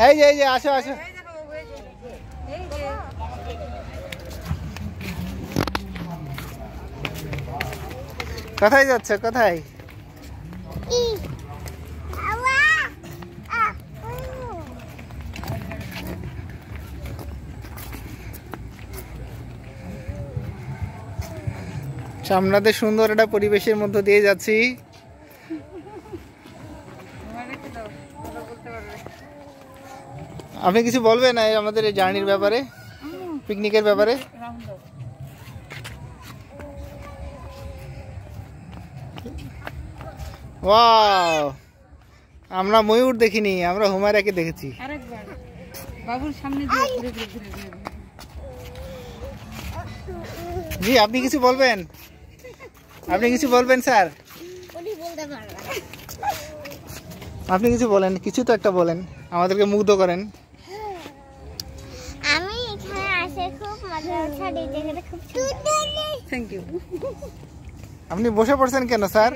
এই যে আসো আসো। কোথায় যাচ্ছ, কোথায়? সামনাদের সুন্দর একটা পরিবেশের মধ্য দিয়ে যাচ্ছি। আপনি কিছু বলবেন আমাদের এই জার্নির ব্যাপারে, পিকনিকের ব্যাপারে? ওয়াও, আমরা ময়ূর দেখিনি, আমরা হুমায়রাকে দেখেছি। বাবুর সামনে জি, আপনি কিছু বলবেন? আপনি কিছু বলবেন স্যার? আপনি কিছু বলেন, কিছু তো একটা বলেন, আমাদেরকে মুগ্ধ করেন। আমি এখানে আসে খুব মজা হচ্ছে, ডিজেটা খুব সুন্দর। Thank you. আপনি বসে পড়ছেন কেন স্যার?